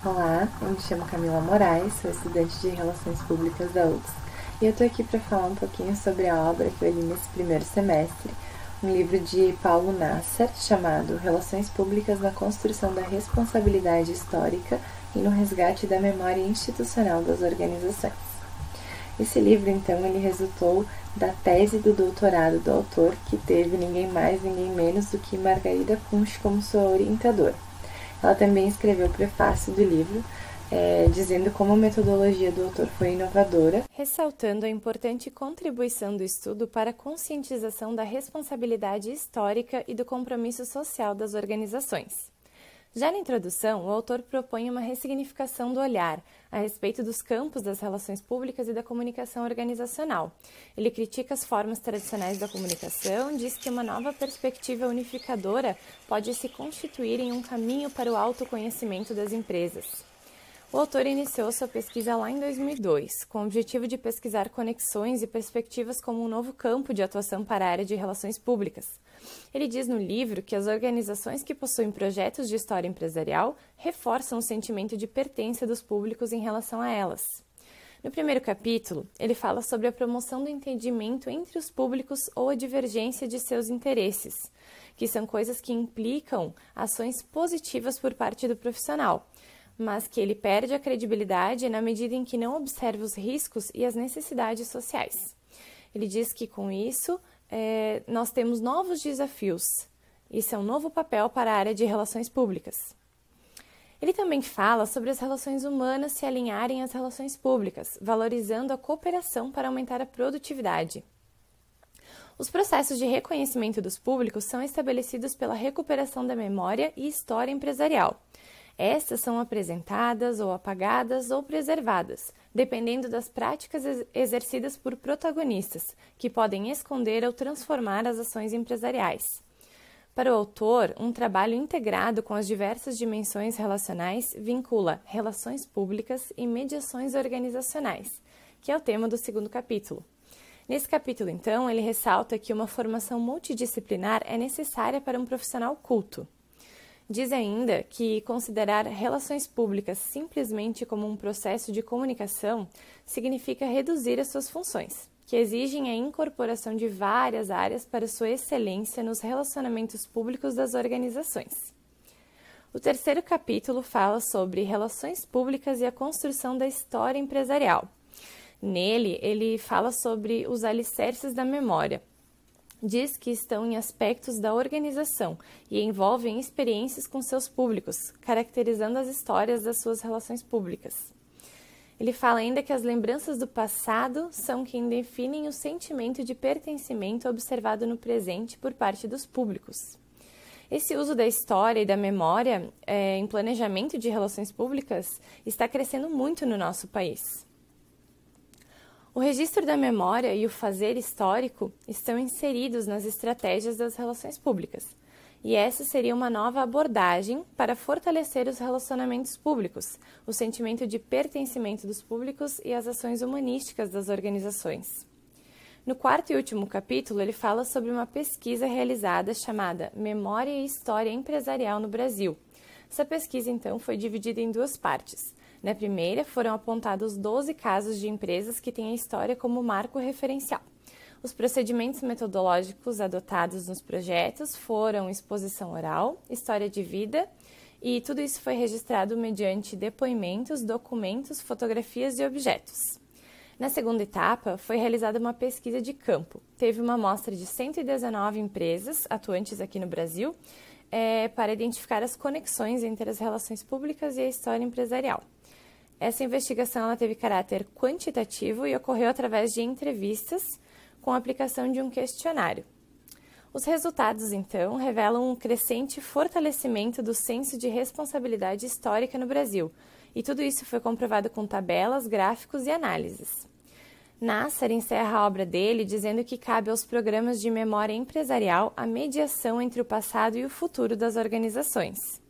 Olá, eu me chamo Camila Moraes, sou estudante de Relações Públicas da UFS e eu estou aqui para falar um pouquinho sobre a obra que eu li nesse primeiro semestre, um livro de Paulo Nasser chamado Relações Públicas na Construção da Responsabilidade Histórica e no Resgate da Memória Institucional das Organizações. Esse livro, então, ele resultou da tese do doutorado do autor, que teve ninguém mais, ninguém menos do que Margarida Punch como sua orientadora. Ela também escreveu o prefácio do livro, dizendo como a metodologia do autor foi inovadora, ressaltando a importante contribuição do estudo para a conscientização da responsabilidade histórica e do compromisso social das organizações. Já na introdução, o autor propõe uma ressignificação do olhar a respeito dos campos das relações públicas e da comunicação organizacional. Ele critica as formas tradicionais da comunicação, diz que uma nova perspectiva unificadora pode se constituir em um caminho para o autoconhecimento das empresas. O autor iniciou sua pesquisa lá em 2002, com o objetivo de pesquisar conexões e perspectivas como um novo campo de atuação para a área de relações públicas. Ele diz no livro que as organizações que possuem projetos de história empresarial reforçam o sentimento de pertença dos públicos em relação a elas. No primeiro capítulo, ele fala sobre a promoção do entendimento entre os públicos ou a divergência de seus interesses, que são coisas que implicam ações positivas por parte do profissional, mas que ele perde a credibilidade na medida em que não observa os riscos e as necessidades sociais. Ele diz que, com isso, nós temos novos desafios. Isso é um novo papel para a área de relações públicas. Ele também fala sobre as relações humanas se alinharem às relações públicas, valorizando a cooperação para aumentar a produtividade. Os processos de reconhecimento dos públicos são estabelecidos pela recuperação da memória e história empresarial. Estas são apresentadas ou apagadas ou preservadas, dependendo das práticas exercidas por protagonistas, que podem esconder ou transformar as ações empresariais. Para o autor, um trabalho integrado com as diversas dimensões relacionais vincula relações públicas e mediações organizacionais, que é o tema do segundo capítulo. Nesse capítulo, então, ele ressalta que uma formação multidisciplinar é necessária para um profissional culto. Diz ainda que considerar relações públicas simplesmente como um processo de comunicação significa reduzir as suas funções, que exigem a incorporação de várias áreas para sua excelência nos relacionamentos públicos das organizações. O terceiro capítulo fala sobre relações públicas e a construção da história empresarial. Nele, ele fala sobre os alicerces da memória. Diz que estão em aspectos da organização e envolvem experiências com seus públicos, caracterizando as histórias das suas relações públicas. Ele fala ainda que as lembranças do passado são quem definem o sentimento de pertencimento observado no presente por parte dos públicos. Esse uso da história e da memória em planejamento de relações públicas está crescendo muito no nosso país. O registro da memória e o fazer histórico estão inseridos nas estratégias das relações públicas, e essa seria uma nova abordagem para fortalecer os relacionamentos públicos, o sentimento de pertencimento dos públicos e as ações humanísticas das organizações. No quarto e último capítulo, ele fala sobre uma pesquisa realizada chamada Memória e História Empresarial no Brasil. Essa pesquisa, então, foi dividida em duas partes. Na primeira, foram apontados 12 casos de empresas que têm a história como marco referencial. Os procedimentos metodológicos adotados nos projetos foram exposição oral, história de vida, e tudo isso foi registrado mediante depoimentos, documentos, fotografias e objetos. Na segunda etapa, foi realizada uma pesquisa de campo. Teve uma amostra de 119 empresas atuantes aqui no Brasil para identificar as conexões entre as relações públicas e a história empresarial. Essa investigação ela teve caráter quantitativo e ocorreu através de entrevistas com a aplicação de um questionário. Os resultados, então, revelam um crescente fortalecimento do senso de responsabilidade histórica no Brasil, e tudo isso foi comprovado com tabelas, gráficos e análises. Nasser encerra a obra dele dizendo que cabe aos programas de memória empresarial a mediação entre o passado e o futuro das organizações.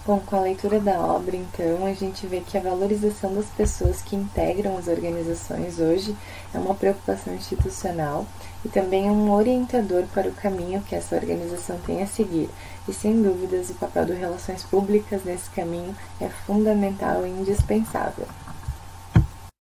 Bom, com a leitura da obra, então, a gente vê que a valorização das pessoas que integram as organizações hoje é uma preocupação institucional e também é um orientador para o caminho que essa organização tem a seguir. E, sem dúvidas, o papel das relações públicas nesse caminho é fundamental e indispensável.